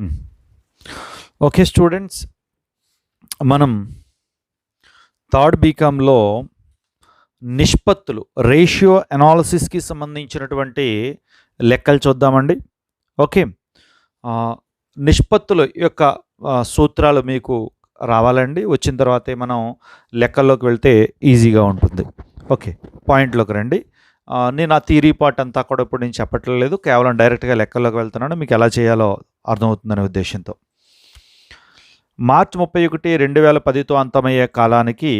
హ్మ్. Okay students, మనం third బీకామ్లో నిష్పత్తులు రేషియో అనాలిసిస్కి సంబంధించినటువంటి లెక్కలు చూద్దామండి. ఓకే, నిష్పత్తుల యొక్క సూత్రాలు మీకు రావాలండి. వచ్చిన తర్వాతే మనం లెక్కల్లోకి వెళ్తే ఈజీగా ఉంటుంది. ఓకే, పాయింట్లోకి రండి. నేను ఆ థియరీ పార్ట్ అంతా కూడా ఇప్పుడు నేను చెప్పట్లేదు, కేవలం డైరెక్ట్గా లెక్కల్లోకి వెళ్తున్నాను, మీకు ఎలా చేయాలో అర్థమవుతుందనే ఉద్దేశంతో. మార్చి 31, 2010తో అంతమయ్యే కాలానికి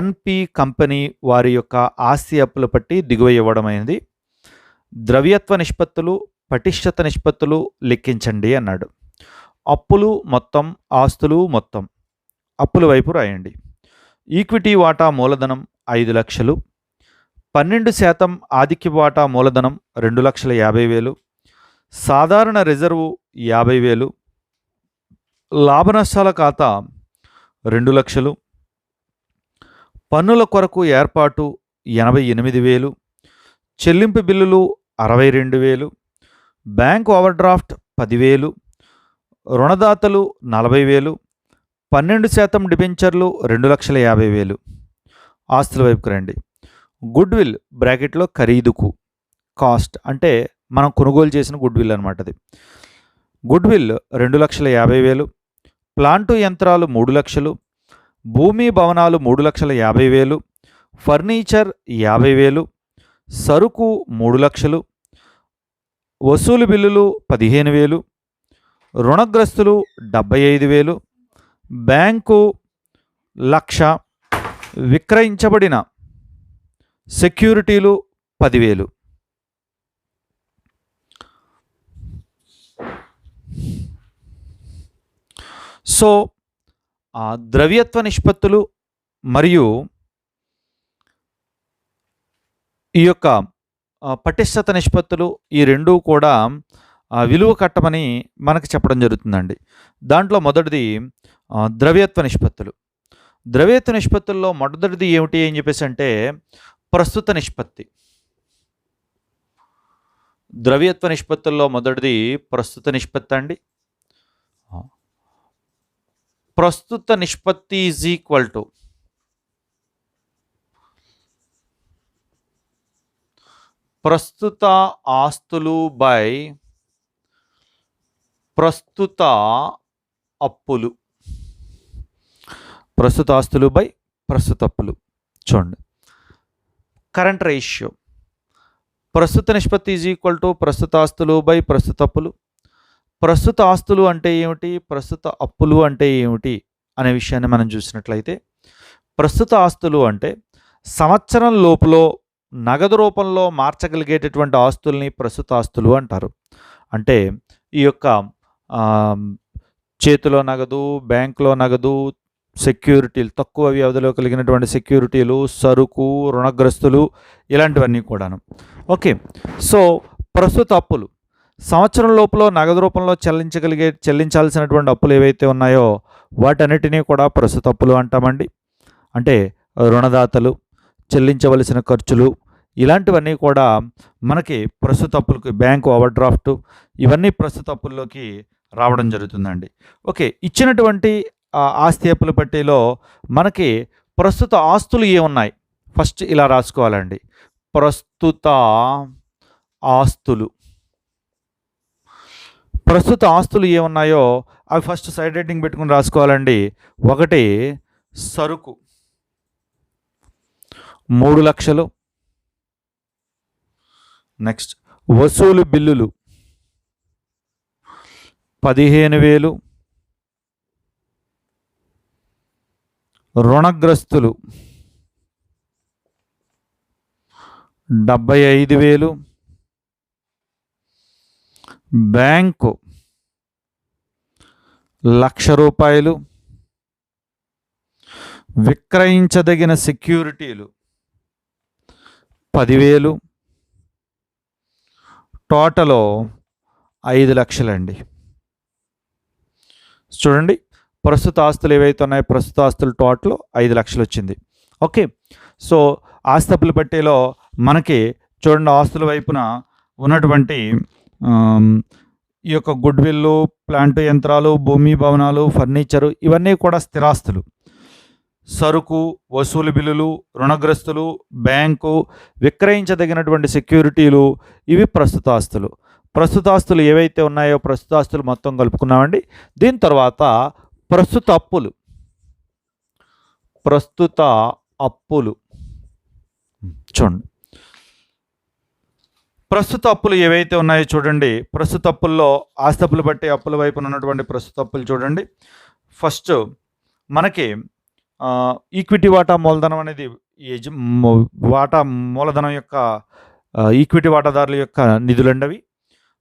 ఎన్పి కంపెనీ వారి యొక్క ఆస్తి అప్పుల పట్టి దిగువ ఇవ్వడమైనది. ద్రవ్యత్వ నిష్పత్తులు, పటిష్టత నిష్పత్తులు లెక్కించండి అన్నాడు. అప్పులు మొత్తం, ఆస్తులు మొత్తం. అప్పుల వైపు రాయండి. ఈక్విటీ వాటా మూలధనం 5 లక్షలు, 12% ఆధిక్య వాటా మూలధనం 2,50,000, సాధారణ రిజర్వు 50,000, లాభనష్టాల ఖాతా 2 లక్షలు, పన్నుల కొరకు ఏర్పాటు 88,000, చెల్లింపు బిల్లులు 62,000, బ్యాంకు ఓవర్డ్రాఫ్ట్ 10,000, రుణదాతలు 40,000, 12% డిబెంచర్లు 2,50,000. ఆస్తుల వైపుకు రండి. గుడ్విల్ బ్రాకెట్లో ఖరీదుకు, కాస్ట్ అంటే మనం కొనుగోలు చేసిన గుడ్విల్ అనమాట. అది గుడ్విల్ 2,50,000, ప్లాంటు యంత్రాలు 3 లక్షలు, భూమి భవనాలు 3,50,000, ఫర్నిచర్ 50,000, సరుకు 3 లక్షలు, వసూలు బిల్లులు 15,000, రుణగ్రస్తులు 75,000, బ్యాంకు 1,00,000, విక్రయించబడిన సెక్యూరిటీలు 10,000. సో ద్రవ్యత్వ నిష్పత్తులు మరియు ఈ యొక్క పటిష్టత నిష్పత్తులు, ఈ రెండూ కూడా విలువ కట్టమని మనకు చెప్పడం జరుగుతుందండి. దాంట్లో మొదటిది ద్రవ్యత్వ నిష్పత్తులు. ద్రవ్యత్వ నిష్పత్తుల్లో మొదటిది ఏమిటి అని చెప్పేసి అంటే ప్రస్తుత నిష్పత్తి. ద్రవ్యత్వ నిష్పత్తుల్లో మొదటిది ప్రస్తుత నిష్పత్తి అండి. ప్రస్తుత నిష్పత్తి ఈజ్ ఈక్వల్ టు ప్రస్తుత ఆస్తులు బై ప్రస్తుత అప్పులు. ప్రస్తుత ఆస్తులు బై ప్రస్తుత అప్పులు. చూడండి, కరెంట్ రేషియో. ప్రస్తుత నిష్పత్తి ఈజ్ ఈక్వల్ టు ప్రస్తుత ఆస్తులు బై ప్రస్తుత అప్పులు. ప్రస్తుత ఆస్తులు అంటే ఏమిటి, ప్రస్తుత అప్పులు అంటే ఏమిటి అనే విషయాన్ని మనం చూసినట్లయితే, ప్రస్తుత ఆస్తులు అంటే సంవత్సరం లోపులో నగదు రూపంలో మార్చగలిగేటటువంటి ఆస్తుల్ని ప్రస్తుత ఆస్తులు అంటారు. అంటే ఈ యొక్క చేతిలో నగదు, బ్యాంకులో నగదు, సెక్యూరిటీలు, తక్కువ వ్యవధిలో కలిగినటువంటి సెక్యూరిటీలు, సరుకు, రుణగ్రస్తులు, ఇలాంటివన్నీ కూడాను. ఓకే, సో ప్రస్తుత అప్పులు సంవత్సరం లోపల నగదు రూపంలో చెల్లించాల్సినటువంటి అప్పులు ఏవైతే ఉన్నాయో వాటన్నిటినీ కూడా ప్రస్తుత అప్పులు అంటామండి. అంటే రుణదాతలు, చెల్లించవలసిన ఖర్చులు, ఇలాంటివన్నీ కూడా మనకి ప్రస్తుత అప్పులకి, బ్యాంకు ఓవర్డ్రాఫ్ట్, ఇవన్నీ ప్రస్తుత అప్పుల్లోకి రావడం జరుగుతుందండి. ఓకే, ఇచ్చినటువంటి ఆస్తి అప్పుల పట్టీలో మనకి ప్రస్తుత ఆస్తులు ఏమున్నాయి ఫస్ట్ ఇలా రాసుకోవాలండి. ప్రస్తుత ఆస్తులు. ప్రస్తుత ఆస్తులు ఏమున్నాయో అవి ఫస్ట్ సైడ్ హెడ్డింగ్ పెట్టుకుని రాసుకోవాలండి. ఒకటి సరుకు 3 లక్షలు. నెక్స్ట్ వసూలు బిల్లులు 15,000. రుణగ్రస్తులు 75,000. బ్యాంకు 1,00,000 రూపాయలు. విక్రయించదగిన సెక్యూరిటీలు 10,000. టోటల్ 5 లక్షలండి. చూడండి, ప్రస్తుత ఆస్తులు ఏవైతే ఉన్నాయో ప్రస్తుత ఆస్తులు టోటల్ 5 లక్షలు వచ్చింది. ఓకే, సో ఆస్తి అప్పుల పట్టీలో మనకి చూడండి, ఆస్తుల వైపున ఉన్నటువంటి ఈ యొక్క గుడ్విల్లు, ప్లాంట్ యంత్రాలు, భూమి, భవనాలు, ఫర్నిచరు ఇవన్నీ కూడా స్థిరాస్తులు. సరుకు, వసూలు బిల్లులు, రుణగ్రస్తులు, బ్యాంకు, విక్రయించదగినటువంటి సెక్యూరిటీలు, ఇవి ప్రస్తుత ఆస్తులు. ప్రస్తుత ఆస్తులు ఏవైతే ఉన్నాయో ప్రస్తుత ఆస్తులు మొత్తం కలుపుకున్నామండి. దీని తర్వాత ప్రస్తుత అప్పులు. ప్రస్తుత అప్పులు చూడండి. ప్రస్తుత అప్పులు ఏవైతే ఉన్నాయో చూడండి. ప్రస్తుత అప్పుల్లో ఆస్తి అప్పులు బట్టి అప్పుల వైపున ఉన్నటువంటి ప్రస్తుత అప్పులు చూడండి. ఫస్ట్ మనకి ఈక్విటీ వాటా మూలధనం అనేది వాటా మూలధనం యొక్క ఈక్విటీ వాటాదారుల యొక్క నిధులండి అవి.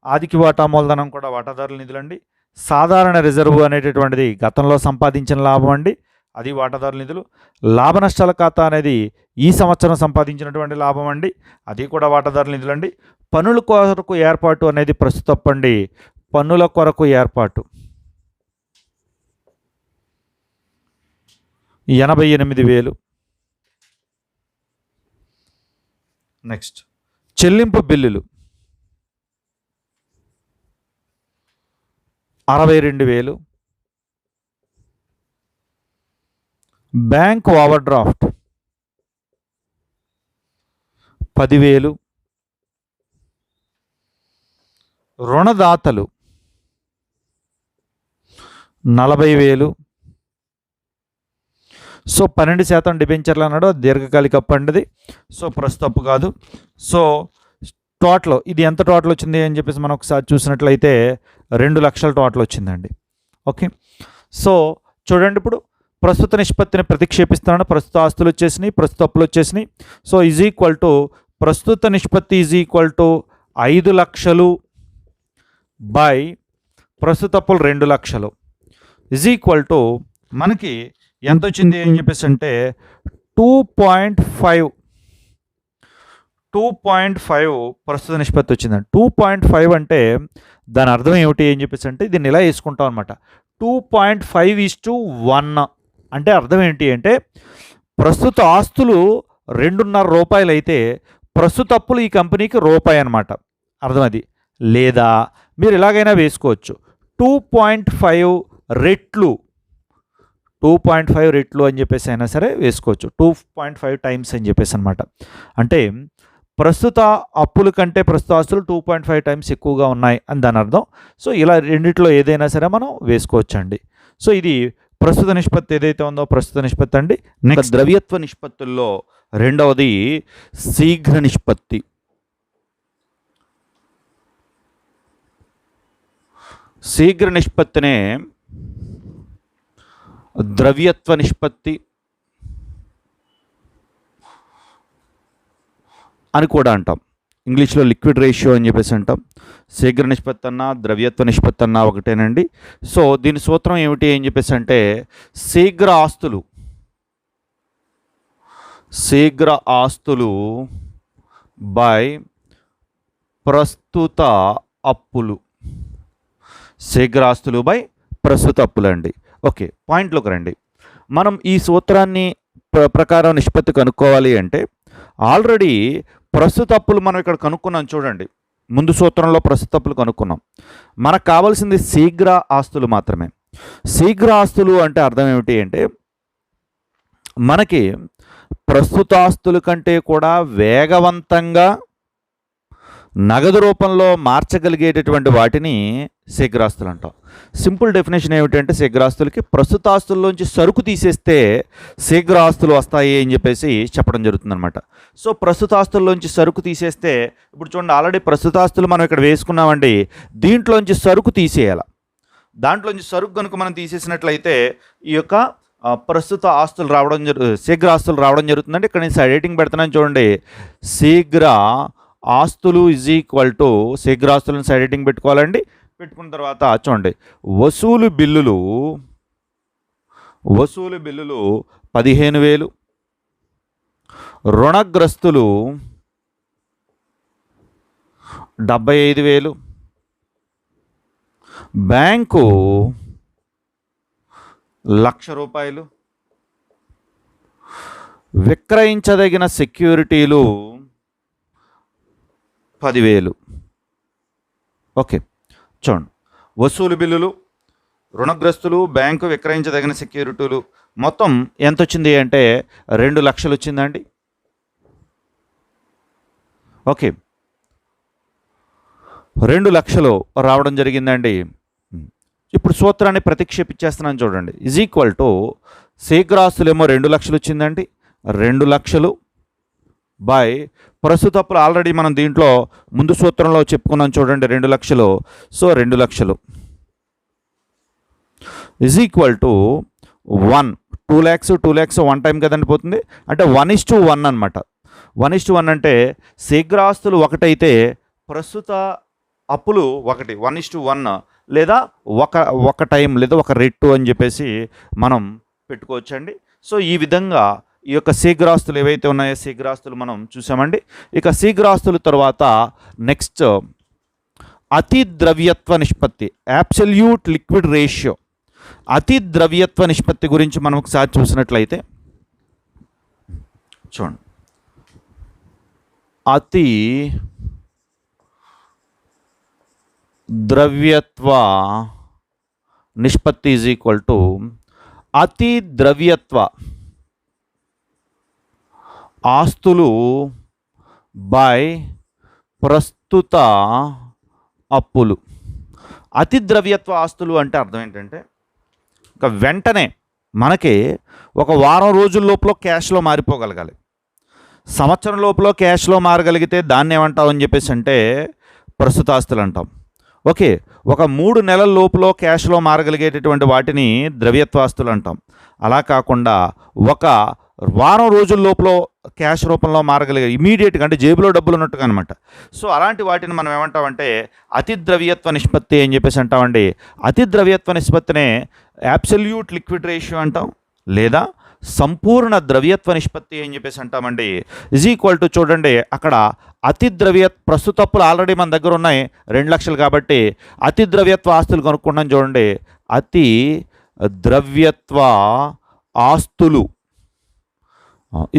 ఆదికి వాటా మూలధనం కూడా వాటాదారుల నిధులండి. సాధారణ రిజర్వ్ అనేటటువంటిది గతంలో సంపాదించిన లాభం అండి, అది వాటాదారుల నిధులు. లాభ నష్టాల ఖాతా అనేది ఈ సంవత్సరం సంపాదించినటువంటి లాభం అండి, అది కూడా వాటాదారుల నిధులండి. పన్నుల కొరకు ఏర్పాటు అనేది ప్రస్తుత అప్పు అండి, పన్నుల కొరకు ఏర్పాటు 88,000. నెక్స్ట్ చెల్లింపు బిల్లులు 62,000. Bank over draft 10,000. రుణదాతలు 40,000. సో 12% డిబెంచర్లు అన్నాడు, దీర్ఘకాలిక అప్పు అండి. సో ప్రస్తుత అప్పు కాదు. సో టోటల్ ఇది ఎంత టోటల్ వచ్చింది అని చెప్పేసి మనం ఒకసారి చూసినట్లయితే 2 లక్షల టోటల్ వచ్చిందండి. ఓకే, సో చూడండి, ఇప్పుడు ప్రస్తుత నిష్పత్తిని ప్రతిక్షేపిస్తున్నాను. ప్రస్తుత ఆస్తులు వచ్చేసినాయి, ప్రస్తుత అప్పులు వచ్చేసినాయి. సో ఈజ్ ఈక్వల్ టు ప్రస్తుత నిష్పత్తి ఈజ్ ఈక్వల్ టు 5 లక్షలు బై ప్రస్తుత అప్పులు 2 లక్షలు ఈజ్ ఈక్వల్ టు మనకి ఎంత వచ్చింది అని చెప్పేసి అంటే 2.5 ప్రస్తుత నిష్పత్తి వచ్చిందండి. 2.5 అంటే దాని అర్థం ఏమిటి అని చెప్పేసి అంటే దీన్ని ఇలా వేసుకుంటాం అనమాట. 2.5:1 అంటే అర్థం ఏంటి అంటే ప్రస్తుత ఆస్తులు 2.5 రూపాయలు అయితే ప్రస్తుత అప్పులు ఈ కంపెనీకి రూపాయి అనమాట. అర్థం అది. లేదా మీరు ఇలాగైనా వేసుకోవచ్చు, 2.5 రెట్లు 2.5 రెట్లు అని చెప్పేసి అయినా సరే వేసుకోవచ్చు. 2.5 టైమ్స్ అని చెప్పేసి అనమాట. అంటే ప్రస్తుత అప్పుల కంటే ప్రస్తుత ఆస్తులు 2.5 టైమ్స్ ఎక్కువగా ఉన్నాయి అని దాని అర్థం. సో ఇలా రెండిట్లో ఏదైనా సరే మనం వేసుకోవచ్చు అండి. సో ఇది ప్రస్తుత నిష్పత్తి ఏదైతే ఉందో ప్రస్తుత నిష్పత్తి అండి. నెక్స్ట్ ద్రవ్యత్వ నిష్పత్తుల్లో రెండవది శీఘ్ర నిష్పత్తి. శీఘ్ర నిష్పత్తినే ద్రవ్యత్వ నిష్పత్తి అని కూడా అంటాం. ఇంగ్లీష్లో లిక్విడ్ రేషియో అని చెప్పేసి అంటాం. శీఘ్ర నిష్పత్తి అన్నా ఒకటేనండి. సో దీని సూత్రం ఏమిటి అని చెప్పేసి అంటే శీఘ్ర ఆస్తులు బై ప్రస్తుత అప్పులు. శీఘ్ర ఆస్తులు బై ప్రస్తుత అప్పులు అండి. ఓకే, పాయింట్లోకి రండి. మనం ఈ సూత్రాన్ని ప్రకారం నిష్పత్తి కనుక్కోవాలి అంటే ఆల్రెడీ ప్రస్తుత అప్పులు మనం ఇక్కడ కనుక్కున్నాం చూడండి. ముందు సూత్రంలో ప్రస్తుత అప్పులు కనుక్కున్నాం. మనకు కావాల్సింది శీఘ్ర ఆస్తులు మాత్రమే. శీఘ్ర ఆస్తులు అంటే అర్థం ఏమిటి అంటే మనకి ప్రస్తుత ఆస్తుల కంటే కూడా వేగవంతంగా నగదు రూపంలో మార్చగలిగేటటువంటి వాటిని శీఘ్రాస్తులు అంటాం. సింపుల్ డెఫినేషన్ ఏమిటంటే శీఘ్రాస్తులకి ప్రస్తుత ఆస్తుల్లోంచి సరుకు తీసేస్తే శీఘ్ర ఆస్తులు వస్తాయి అని చెప్పేసి చెప్పడం జరుగుతుందన్నమాట. సో ప్రస్తుత ఆస్తుల్లోంచి సరుకు తీసేస్తే ఇప్పుడు చూడండి, ఆల్రెడీ ప్రస్తుత ఆస్తులు మనం ఇక్కడ వేసుకున్నామండి. దీంట్లోంచి సరుకు తీసేయాలి. దాంట్లోంచి సరుకు కనుక మనం తీసేసినట్లయితే ఈ యొక్క ప్రస్తుత ఆస్తులు శీఘ్ర ఆస్తులు రావడం జరుగుతుందండి. ఇక్కడ నేను రేటింగ్ పెడుతున్నాను చూడండి. శీఘ్ర ఆస్తులు ఈజ్ ఈక్వల్ టు శీఘ్ర ఆస్తులను సైడ్ రేటింగ్ పెట్టుకోవాలండి. పెట్టుకున్న తర్వాత చూడండి, వసూలు బిల్లులు 15,000, రుణగ్రస్తులు 75,000, బ్యాంకు 1,00,000 రూపాయలు, విక్రయించదగిన సెక్యూరిటీలు 10,000. ఓకే, చూడండి. వసూలు బిల్లులు, రుణగ్రస్తులు, బ్యాంకు విక్రయించదగిన సెక్యూరిటీలు మొత్తం ఎంత వచ్చింది అంటే 2 లక్షలు వచ్చిందండి. ఓకే, 2 లక్షలు రావడం జరిగిందండి. ఇప్పుడు సూత్రాన్ని ప్రతిక్షేపించేస్తున్నాను చూడండి. ఈజ్ ఈక్వల్ టు శీఘ్రాస్తులేమో 2 లక్షలు వచ్చిందండి. 2 లక్షలు బై ప్రస్తుత అప్పులు ఆల్రెడీ మనం దీంట్లో ముందు సూత్రంలో చెప్పుకున్నాం చూడండి 2 లక్షలు. సో 2 లక్షలు is equal to 1. 2 lakhs 2 lakhs one time కదండి పోతుంది, అంటే 1:1 అనమాట. 1:1 అంటే శీఘ్రాస్తులు ఒకటైతే ప్రస్తుత అప్పులు ఒకటి, 1:1 లేదా ఒక టైం లేదా ఒక రెట్టు అని చెప్పేసి మనం పెట్టుకోవచ్చండి. సో ఈ విధంగా ఈ యొక్క శీఘ్రాస్తులు ఏవైతే ఉన్నాయో శీఘ్రాస్తులు మనం చూసామండి. ఇక శీఘ్రాస్తుల తర్వాత నెక్స్ట్ అతి ద్రవ్యత్వ నిష్పత్తి, అబ్సల్యూట్ లిక్విడ్ రేషియో. అతి ద్రవ్యత్వ నిష్పత్తి గురించి మనం ఒకసారి చూసినట్లయితే చూడండి. అతి ద్రవ్యత్వ నిష్పత్తి ఈజ్ ఈక్వల్ టు అతి ద్రవ్యత్వ ఆస్తులు బై ప్రస్తుత అప్పులు. అతి ద్రవ్యత్వ ఆస్తులు అంటే అర్థం ఏంటంటే ఇక వెంటనే మనకి ఒక వారం రోజుల లోపల క్యాష్లో మారిపోగలగాలి. సంవత్సరం లోపల క్యాష్లో మారగలిగితే దాన్ని ఏమంటామని చెప్పేసి అంటే ప్రస్తుత ఆస్తులు అంటాం. ఓకే, ఒక 3 నెలల లోపల క్యాష్లో మారగలిగేటటువంటి వాటిని ద్రవ్యత్వాస్తులు అంటాం. అలా కాకుండా ఒక వారం రోజుల లోపల క్యాష్ రూపంలో మారగలిగే ఇమీడియట్గా అంటే జేబులో డబ్బులు ఉన్నట్టుగా అనమాట. సో అలాంటి వాటిని మనం ఏమంటామంటే అతి ద్రవ్యత్వ నిష్పత్తి అని చెప్పేసి అంటామండి. అతి ద్రవ్యత్వ నిష్పత్తినే అబ్సల్యూట్ లిక్విడ్ రేషియో అంటాం, లేదా సంపూర్ణ ద్రవ్యత్వ నిష్పత్తి అని చెప్పేసి అంటామండి. ఈజ్ ఈక్వల్ టు చూడండి, అక్కడ అతి ప్రస్తుత అప్పులు ఆల్రెడీ మన దగ్గర ఉన్నాయి 2 లక్షలు కాబట్టి అతి ద్రవ్యత్వ ఆస్తులు కనుక్కుంటాం చూడండి. అతి ద్రవ్యత్వ ఆస్తులు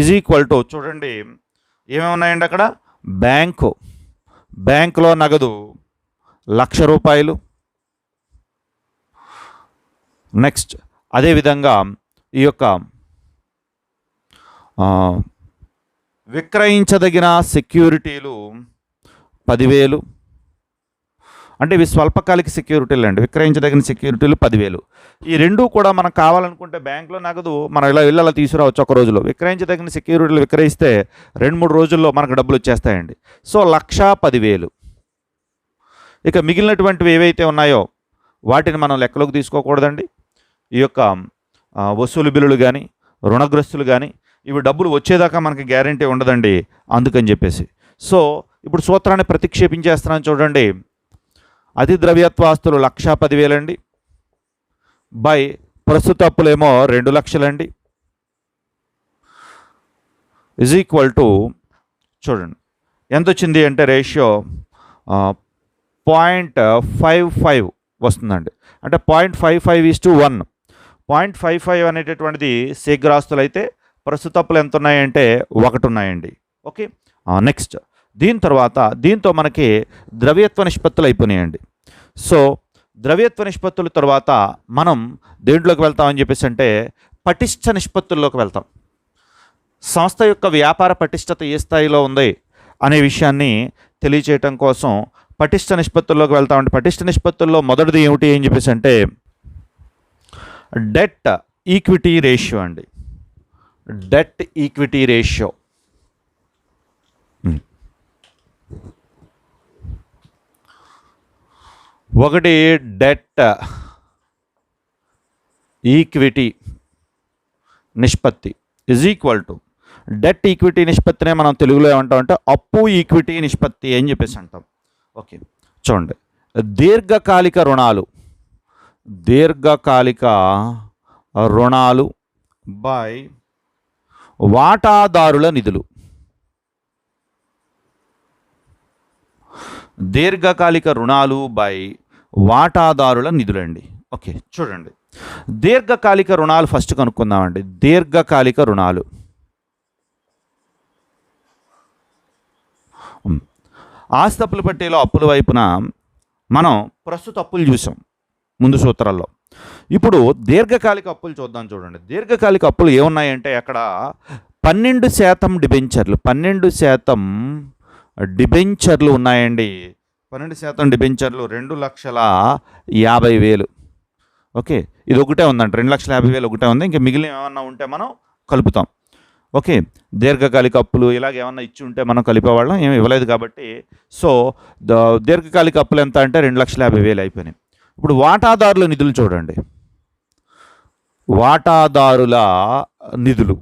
ఈజ్ ఈక్వల్ టు చూడండి ఏమేమి ఉన్నాయండి అక్కడ. బ్యాంకులో నగదు 1,00,000 రూపాయలు. నెక్స్ట్ అదేవిధంగా ఈ యొక్క విక్రయించదగిన సెక్యూరిటీలు 10,000. అంటే ఇవి స్వల్పకాలిక సెక్యూరిటీలు అండి. విక్రయించదగిన సెక్యూరిటీలు 10,000. ఈ రెండూ కూడా మనం కావాలనుకుంటే బ్యాంకులో నగదు మనం ఇలా తీసుకురావచ్చు ఒక రోజులో. విక్రయించదగిన సెక్యూరిటీలు విక్రయిస్తే 2-3 రోజుల్లో మనకు డబ్బులు వచ్చేస్తాయండి. సో 1,10,000. ఇక మిగిలినటువంటివి ఏవైతే ఉన్నాయో వాటిని మనం లెక్కలోకి తీసుకోకూడదండి. ఈ యొక్క వసూలు బిల్లులు కానీ రుణగ్రస్తులు కానీ ఇవి డబ్బులు వచ్చేదాకా మనకి గ్యారంటీ ఉండదండి. అందుకని చెప్పేసి సో ఇప్పుడు సూత్రాన్ని ప్రతిక్షేపించేస్తున్నాను చూడండి. అతి ద్రవ్యత్వ ఆస్తులు 1,10,000 అండి బై ప్రస్తుత అప్పులేమో 2 లక్షలు అండి. ఈజ్ ఈక్వల్ టు చూడండి ఎంత వచ్చింది అంటే రేషియో 0.55 వస్తుందండి. అంటే 0.55:1. 0.55 అనేటటువంటిది శీఘ్రాస్తులు అయితే ప్రస్తుత అప్పులు ఎంత ఉన్నాయంటే 1 ఉన్నాయండి. ఓకే, నెక్స్ట్ దీంతో మనకి ద్రవ్యత్వ నిష్పత్తులు అయిపోయినాయండి. సో ద్రవ్యత్వ నిష్పత్తుల తర్వాత మనం దేంట్లోకి వెళ్తామని చెప్పేసి అంటే పటిష్ట నిష్పత్తుల్లోకి వెళ్తాం. సంస్థ యొక్క వ్యాపార పటిష్టత ఏ స్థాయిలో ఉంది అనే విషయాన్ని తెలియచేయటం కోసం పటిష్ట నిష్పత్తుల్లోకి వెళ్తామండి. పటిష్ట నిష్పత్తుల్లో మొదటిది ఏమిటి అని చెప్పేసి అంటే డెట్ ఈక్విటీ రేషియో అండి. డెట్ ఈక్విటీ రేషియో ఒకటి డెట్ ఈక్విటీ నిష్పత్తి is equal to debt equity నిష్పత్తినే మనం తెలుగులో ఏమంటామంటే అప్పు ఈక్విటీ నిష్పత్తి అని చెప్పేసి అంటాం. ఓకే, చూడండి దీర్ఘకాలిక రుణాలు బై వాటాదారుల నిధులు. దీర్ఘకాలిక రుణాలు బై వాటాదారుల నిధులండి. ఓకే, చూడండి దీర్ఘకాలిక రుణాలు ఫస్ట్ కనుక్కుందామండి. దీర్ఘకాలిక రుణాలు ఆస్తప్పుల పట్టీలో అప్పుల వైపున మనం ప్రస్తుత అప్పులు చూసాం ముందు సూత్రాల్లో. ఇప్పుడు దీర్ఘకాలిక అప్పులు చూద్దాం. చూడండి, దీర్ఘకాలిక అప్పులు ఏమున్నాయంటే అక్కడ 12% డిబెంచర్లు, 12% డిబెంచర్లు ఉన్నాయండి. 12% డిబెంచర్లు 2,50,000. ఓకే, ఇది ఒకటే ఉందండి, 2,50,000 ఒకటే ఉంది. ఇంకా మిగిలిన ఏమన్నా ఉంటే మనం కలుపుతాం. ఓకే, దీర్ఘకాలిక అప్పులు ఇలాగ ఏమన్నా ఇచ్చి ఉంటే మనం కలిపేవాళ్ళం, ఏమి ఇవ్వలేదు కాబట్టి. సో దీర్ఘకాలిక అప్పులు ఎంత అంటే 2,50,000 అయిపోయినాయి. ఇప్పుడు వాటాదారుల నిధులు చూడండి, వాటాదారుల నిధులు.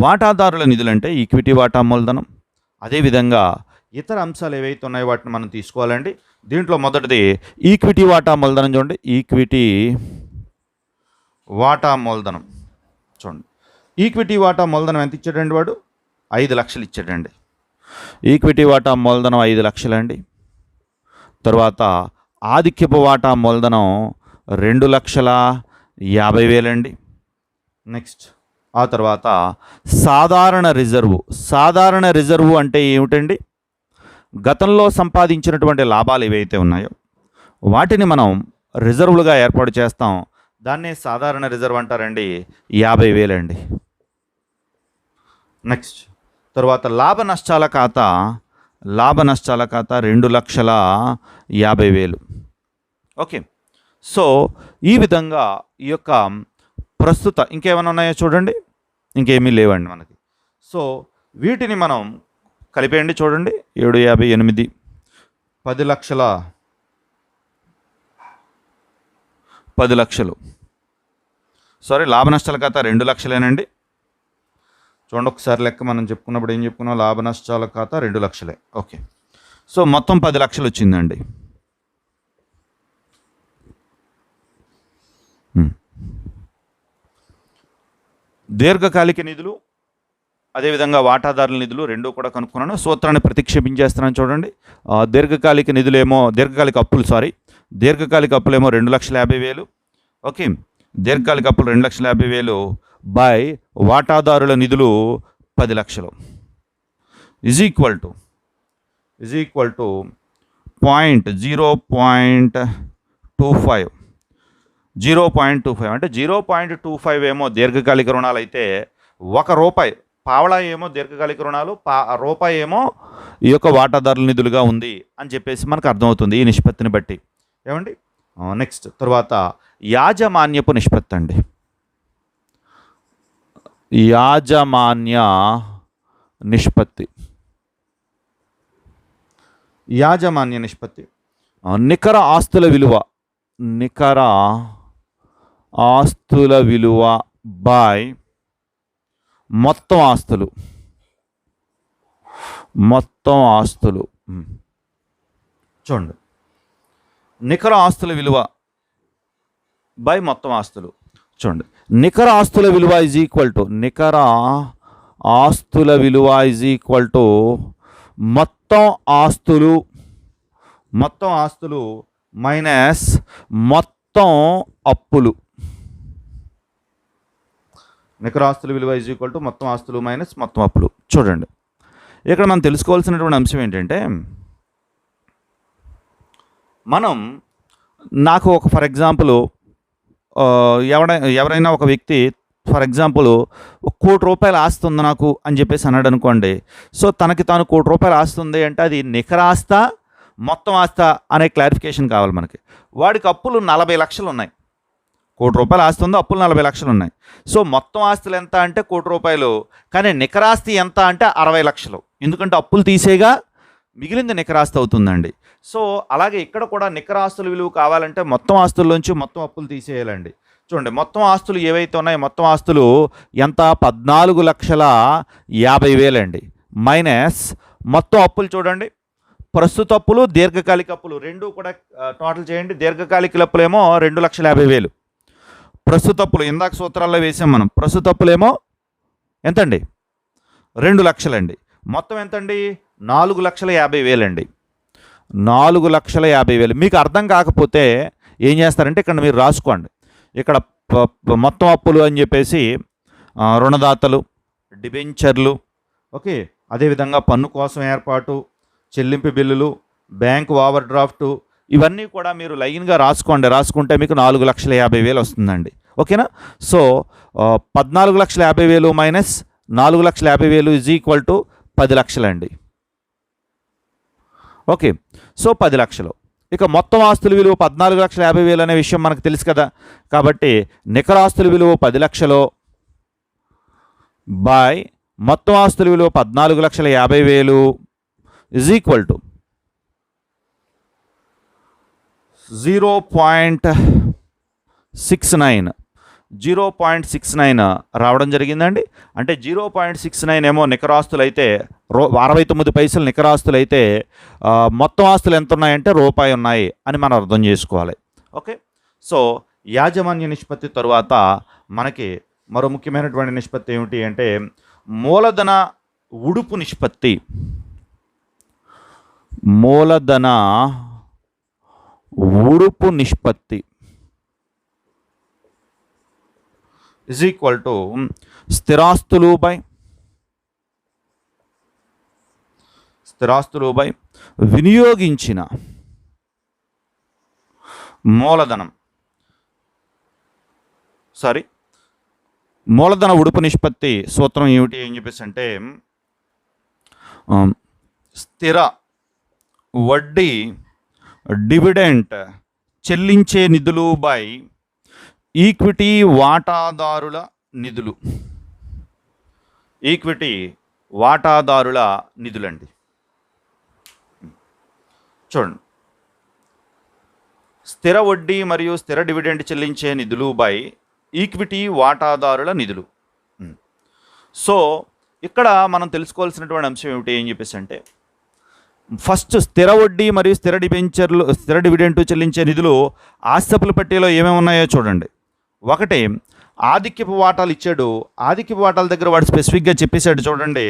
వాటాదారుల నిధులు అంటే ఈక్విటీ వాటా మూలధనం, అదేవిధంగా ఇతర అంశాలు ఏవైతే ఉన్నాయో వాటిని మనం తీసుకోవాలండి. దీంట్లో మొదటిది ఈక్విటీ వాటా మూలధనం. చూడండి, ఈక్విటీ వాటా మూలధనం చూడండి. ఈక్విటీ వాటా మూలధనం ఎంత ఇచ్చాడండి వాడు? 5 లక్షలు ఇచ్చాడండి. ఈక్విటీ వాటా మూలధనం 5 లక్షలండి. తర్వాత ఆధిక్యపు వాటా మూలధనం 2,50,000 అండి. నెక్స్ట్ ఆ తర్వాత సాధారణ రిజర్వు. సాధారణ రిజర్వు అంటే ఏమిటండి? గతంలో సంపాదించినటువంటి లాభాలు ఏవైతే ఉన్నాయో వాటిని మనం రిజర్వులుగా ఏర్పాటు చేస్తాం. దాన్నే సాధారణ రిజర్వ్ అంటారండి. 50,000 అండి. నెక్స్ట్ తర్వాత లాభ నష్టాల ఖాతా. లాభ నష్టాల ఖాతా 2,50,000. ఓకే, సో ఈ విధంగా ఈ యొక్క ప్రస్తుత ఇంకేమైనా ఉన్నాయో చూడండి, ఇంకేమీ లేవండి మనకి. సో వీటిని మనం కలిపేయండి. చూడండి, 7, 50, 8, 10 లక్షలు. సారీ, లాభ నష్టాల ఖాతా 2 లక్షలేనండి. చూడండి ఒకసారి లెక్క మనం చెప్పుకున్నప్పుడు ఏం చెప్పుకున్నాం? లాభ నష్టాల ఖాతా 2 లక్షలే. ఓకే, సో మొత్తం 10 లక్షలు వచ్చిందండి. దీర్ఘకాలిక నిధులు అదేవిధంగా వాటాదారుల నిధులు రెండూ కూడా కనుక్కున్నాను. సూత్రాన్ని ప్రతిక్షేపించేస్తున్నాను. చూడండి, దీర్ఘకాలిక నిధులేమో దీర్ఘకాలిక అప్పులేమో 2,50,000. ఓకే, దీర్ఘకాలిక అప్పులు 2,50,000 బై వాటాదారుల నిధులు 10 లక్షలు ఈజ్ ఈక్వల్ టు 0.25. 0.25 అంటే 0.25 ఏమో దీర్ఘకాలిక రుణాలు అయితే ₹1 పావలా ఏమో దీర్ఘకాలిక రుణాలు, రూపాయి ఏమో ఈ యొక్క వాటాదారుల నిధులుగా ఉంది అని చెప్పేసి మనకు అర్థమవుతుంది ఈ నిష్పత్తిని బట్టి. ఏమండి? నెక్స్ట్ తర్వాత యాజమాన్యపు నిష్పత్తి అండి. యాజమాన్య నిష్పత్తి. నికర ఆస్తుల విలువ బై మొత్తం ఆస్తులు. చూడండి, నికర ఆస్తుల విలువ బై మొత్తం ఆస్తులు. చూడండి, నికర ఆస్తుల విలువ ఈజ్ ఈక్వల్ టు మొత్తం ఆస్తులు మైనస్ మొత్తం అప్పులు. నికర ఆస్తుల విలువ ఈజ్ ఈక్వల్ టు మొత్తం ఆస్తులు మైనస్ మొత్తం అప్పులు. చూడండి, ఇక్కడ మనం తెలుసుకోవాల్సినటువంటి అంశం ఏంటంటే, నాకు ఒక ఫర్ ఎగ్జాంపుల్ ఎవరైనా ఒక వ్యక్తి ఫర్ ఎగ్జాంపుల్ ₹1,00,00,000 ఆస్తి ఉంది నాకు అని చెప్పేసి అన్నాడు అనుకోండి. సో తనకి తాను ₹1,00,00,000 ఆస్తి ఉంది అంటే అది నికర ఆస్తా మొత్తం ఆస్తా అనే క్లారిఫికేషన్ కావాలి మనకి. వాడికి అప్పులు 40 లక్షలు ఉన్నాయి. ₹1,00,00,000 ఆస్తి ఉందో అప్పులు 40 లక్షలు ఉన్నాయి. సో మొత్తం ఆస్తులు ఎంత అంటే ₹1,00,00,000, కానీ నికరాస్తి ఎంత అంటే 60 లక్షలు. ఎందుకంటే అప్పులు తీసేగా మిగిలింది నికరాస్తి అవుతుందండి. సో అలాగే ఇక్కడ కూడా నికరాస్తుల విలువ కావాలంటే మొత్తం ఆస్తుల్లోంచి మొత్తం అప్పులు తీసేయాలండి. చూడండి, మొత్తం ఆస్తులు ఏవైతే ఉన్నాయో మొత్తం ఆస్తులు ఎంత? 14,50,000 అండి. మైనస్ మొత్తం అప్పులు. చూడండి, ప్రస్తుత అప్పులు దీర్ఘకాలిక అప్పులు రెండూ కూడా టోటల్ చేయండి. దీర్ఘకాలిక అప్పులేమో 2,50,000. ప్రస్తుత అప్పులు ఇందాక సూత్రాల్లో వేసాం మనం. ప్రస్తుత అప్పులేమో ఎంతండి? 2 లక్షలండి. మొత్తం ఎంతండి? 4,50,000 అండి. 4,50,000. మీకు అర్థం కాకపోతే ఏం చేస్తారంటే ఇక్కడ మీరు రాసుకోండి. ఇక్కడ మొత్తం అప్పులు అని చెప్పేసి రుణదాతలు, డిబెంచర్లు, ఓకే, అదేవిధంగా పన్ను కోసం ఏర్పాటు, చెల్లింపు బిల్లులు, బ్యాంక్ ఓవర్ డ్రాఫ్ట్, ఇవన్నీ కూడా మీరు లైన్గా రాసుకుంటే మీకు 4,50,000 వస్తుందండి. ఓకేనా? So 14,50,000 minus 4,50,000 is equal to 10 లక్షలు అండి. ఓకే, సో 10 లక్షలు. ఇక మొత్తం ఆస్తుల విలువ 14,50,000 అనే విషయం మనకు తెలుసు కదా. కాబట్టి నికర ఆస్తుల విలువ 10 లక్షలు బై మొత్తం ఆస్తుల విలువ 14,50,000 ఈజ్ ఈక్వల్ టు 0.69 రావడం జరిగిందండి. అంటే 0.69 ఏమో నికరాస్తులు అయితే 69 పైసలు నికరాస్తులు అయితే మొత్తం ఆస్తులు ఎంత ఉన్నాయంటే రూపాయి ఉన్నాయి అని మనం అర్థం చేసుకోవాలి. ఓకే, సో యాజమాన్య నిష్పత్తి తరువాత మనకి మరో ముఖ్యమైనటువంటి నిష్పత్తి ఏమిటి అంటే మూలధన ఉడుపు నిష్పత్తి. మూలధన ఉడుపు నిష్పత్తి ఇజ్ ఈక్వల్ టు స్థిరాస్తులు బై వినియోగించిన మూలధనం. మూలధన ఉడుపు నిష్పత్తి సూత్రం ఏమిటి ఏం చెప్పేసి అంటే స్థిర వడ్డీ డివిడెంట్ చెల్లించే నిధులు బై ఈక్విటీ వాటాదారుల నిధులు. ఈక్విటీ వాటాదారుల నిధులండి. చూడండి, స్థిర వడ్డీ మరియు స్థిర డివిడెంట్ చెల్లించే నిధులు బై ఈక్విటీ వాటాదారుల నిధులు. సో ఇక్కడ మనం తెలుసుకోవాల్సినటువంటి అంశం ఏమిటి ఏం చెప్పేసి అంటే ఫస్ట్ స్థిర వడ్డీ మరియు స్థిర డివిడెంట్ చెల్లించే నిధులు ఆస్తిపల పట్టీలో ఏమేమి ఉన్నాయో చూడండి. ఒకటి ఆధిక్యపు వాటాలు ఇచ్చాడు. ఆధిక్యపు వాటాల దగ్గర వాడు స్పెసిఫిక్గా చెప్పేశాడు చూడండి,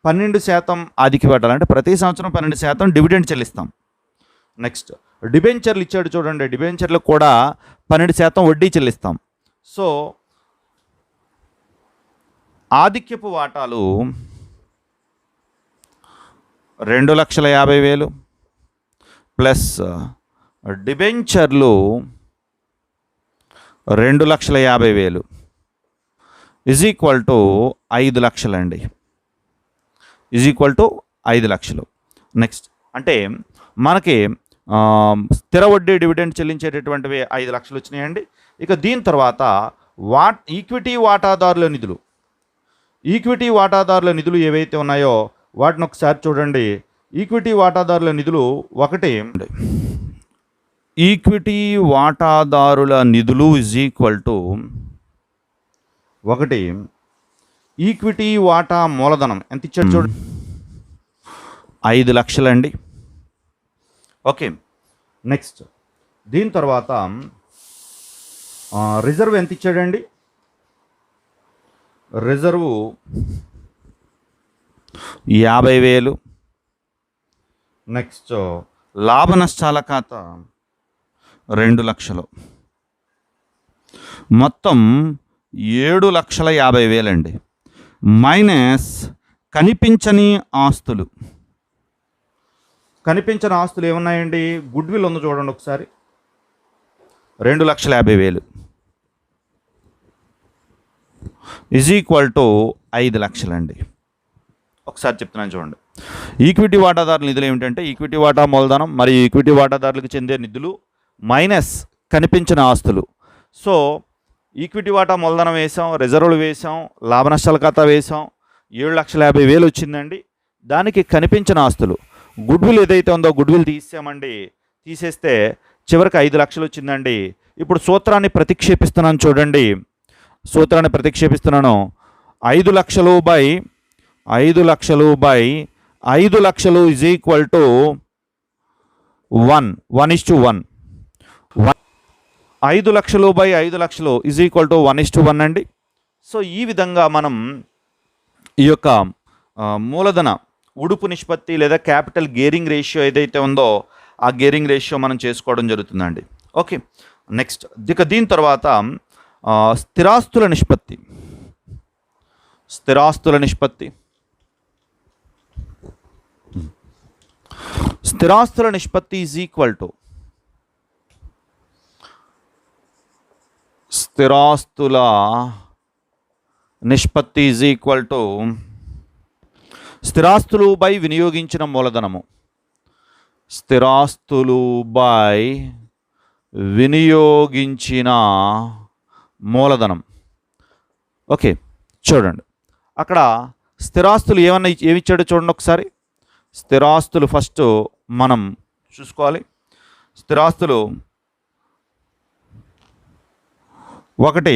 12% ఆధిక్య వాటాలు అంటే ప్రతి సంవత్సరం 12% డివిడెంట్ చెల్లిస్తాం. నెక్స్ట్ డిబెంచర్లు ఇచ్చాడు చూడండి, డిబెంచర్లకు కూడా 12% వడ్డీ చెల్లిస్తాం. సో ఆధిక్యపు వాటాలు 2,50,000 ప్లస్ డిబెంచర్లు 2,50,000 ఈజ్ ఈక్వల్ టు 5 లక్షలు అండి. ఈజ్ ఈక్వల్ టు 5 లక్షలు. నెక్స్ట్ అంటే మనకి స్థిర వడ్డీ డివిడెంట్ చెల్లించేటటువంటివి 5 లక్షలు వచ్చినాయండి. ఇక దీని తర్వాత ఈక్విటీ వాటాదారుల నిధులు. ఈక్విటీ వాటాదారుల నిధులు ఏవైతే ఉన్నాయో వాటిని ఒకసారి చూడండి. ఈక్విటీ వాటాదారుల నిధులు ఒకటి ఈక్విటీ వాటాదారుల నిధులు ఈజ్ ఈక్వల్ టు ఒకటి ఈక్విటీ వాటా మూలధనం ఎంత ఇచ్చాడు చూడండి, 5 లక్షలండి. ఓకే, నెక్స్ట్ దీని తర్వాత రిజర్వ్ ఎంత ఇచ్చాడండి? రిజర్వు 50,000. నెక్స్ట్ లాభ నష్టాల ఖాతా 2 లక్షలు. మొత్తం 7,50,000 అండి. మైనస్ కనిపించని ఆస్తులు. కనిపించని ఆస్తులు ఏమున్నాయండి? గుడ్ విల్ ఉంది చూడండి ఒకసారి, 2,50,000 ఈజ్ ఈక్వల్ టు 5 లక్షలండి. ఒకసారి చెప్తున్నాను చూడండి. ఈక్విటీ వాటాదారుల నిధులు ఏమిటంటే ఈక్విటీ వాటా మూలధనం మరియు ఈక్విటీ వాటాదారులకు చెందే నిధులు మైనస్ కనిపించిన ఆస్తులు. సో ఈక్విటీ వాటా మూలధనం వేసాం, రిజర్వులు వేసాం, లాభ నష్టాల ఖాతా వేసాం, 7,50,000 వచ్చిందండి. దానికి కనిపించిన ఆస్తులు గుడ్ విల్ ఏదైతే ఉందో గుడ్ విల్ తీసామండి. తీసేస్తే చివరికి 5 లక్షలు వచ్చిందండి. ఇప్పుడు సూత్రాన్ని ప్రతిక్షేపిస్తున్నాను చూడండి. సూత్రాన్ని ప్రతిక్షేపిస్తున్నాను. 5 లక్షలు బై 5 లక్షలు ఈజ్ ఈక్వల్ టు 1:1. 5 లక్షలు బై 5 లక్షలు ఈజ్ ఈక్వల్ టు 1:1 అండి. సో ఈ విధంగా మనం ఈ యొక్క మూలధన ఉడుపు నిష్పత్తి లేదా క్యాపిటల్ గేరింగ్ రేషియో ఏదైతే ఉందో ఆ గేరింగ్ రేషియో మనం చేసుకోవడం జరుగుతుందండి. ఓకే, నెక్స్ట్ దీని తర్వాత స్థిరాస్తుల నిష్పత్తి. స్థిరాస్తుల నిష్పత్తి ఈజ్ ఈక్వల్ టు స్థిరాస్తుల నిష్పత్తి ఈజ్ ఈక్వల్ టు స్థిరాస్తులు బై వినియోగించిన మూలధనము. స్థిరాస్తులు బై వినియోగించిన మూలధనం. ఓకే, చూడండి అక్కడ స్థిరాస్తులు ఏమి ఇచ్చాడో చూడండి ఒకసారి. స్థిరాస్తులు ఫస్ట్ మనం చూసుకోవాలి. స్థిరాస్తులు ఒకటి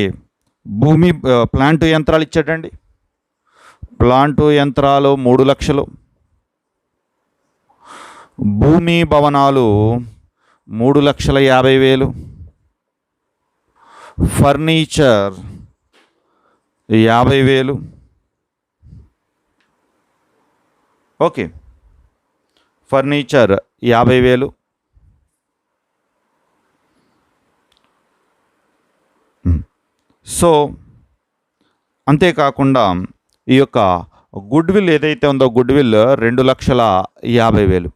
భూమి ప్లాంట్ యంత్రాలు ఇచ్చాడండి. ప్లాంటు యంత్రాలు 3 లక్షలు. భూమి భవనాలు 3,50,000. ఫర్నిచర్ 50,000. Okay, furniture 50,000. సో అంతేకాకుండా ఈ యొక్క గుడ్విల్ ఏదైతే ఉందో గుడ్విల్ 2,50,000.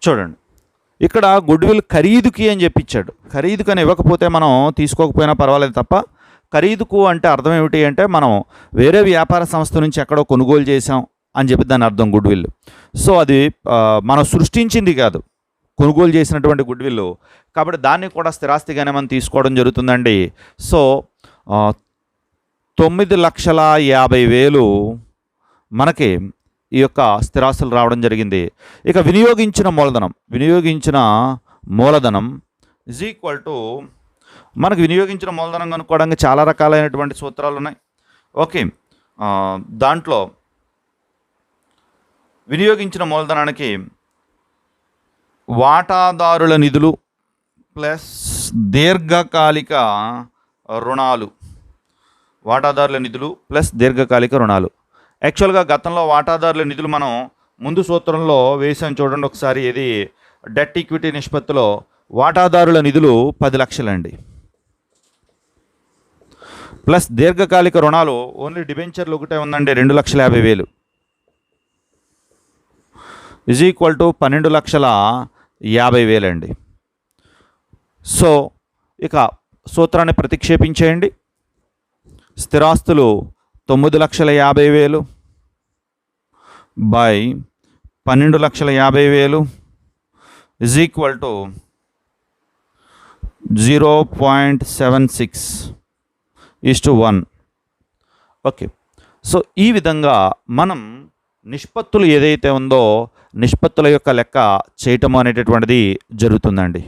చూడండి ఇక్కడ గుడ్విల్ ఖరీదుకి అని చెప్పించాడు. ఖరీదుకు అని ఇవ్వకపోతే మనం తీసుకోకపోయినా పర్వాలేదు తప్ప, ఖరీదుకు అంటే అర్థం ఏమిటి అంటే మనం వేరే వ్యాపార సంస్థ నుంచి ఎక్కడో కొనుగోలు చేసాం అని చెప్పి దాని అర్థం గుడ్విల్. సో అది మనం సృష్టించింది కాదు, కొనుగోలు చేసినటువంటి గుడ్విల్. కాబట్టి దాన్ని కూడా స్థిరాస్తిగానే మనం తీసుకోవడం జరుగుతుందండి. సో 9,50,000 మనకి ఈ యొక్క స్థిరాస్తులు రావడం జరిగింది. ఇక వినియోగించిన మూలధనం ఈజ్ ఈక్వల్ టు మనకు వినియోగించిన మూలధనం కనుక్కోవడానికి చాలా రకాలైనటువంటి సూత్రాలు ఉన్నాయి. ఓకే, దాంట్లో వినియోగించిన మూలధనానికి వాటాదారుల నిధులు ప్లస్ దీర్ఘకాలిక రుణాలు. వాటాదారుల నిధులు ప్లస్ దీర్ఘకాలిక రుణాలు. యాక్చువల్గా గతంలో వాటాదారుల నిధులు మనం ముందు సూత్రంలో వేసాం చూడండి ఒకసారి. ఇది డెట్ ఈక్విటీ నిష్పత్తిలో వాటాదారుల నిధులు 10 లక్షలండి. ప్లస్ దీర్ఘకాలిక రుణాలు ఓన్లీ డిబెంచర్లు ఒకటే ఉందండి, 2,50,000 ఈజ్ ఈక్వల్ టు 12,50,000 అండి. సో ఇక సూత్రాన్ని ప్రతిక్షేపించేయండి. స్థిరాస్తులు 9,50,000 by 12,50,000 is equal to 0.76:1. Okay, so ఈ విధంగా మనం నిష్పత్తులు ఏదైతే ఉందో నిష్పత్తుల యొక్క లెక్క చేయటం అనేటటువంటిది జరుగుతుందండి.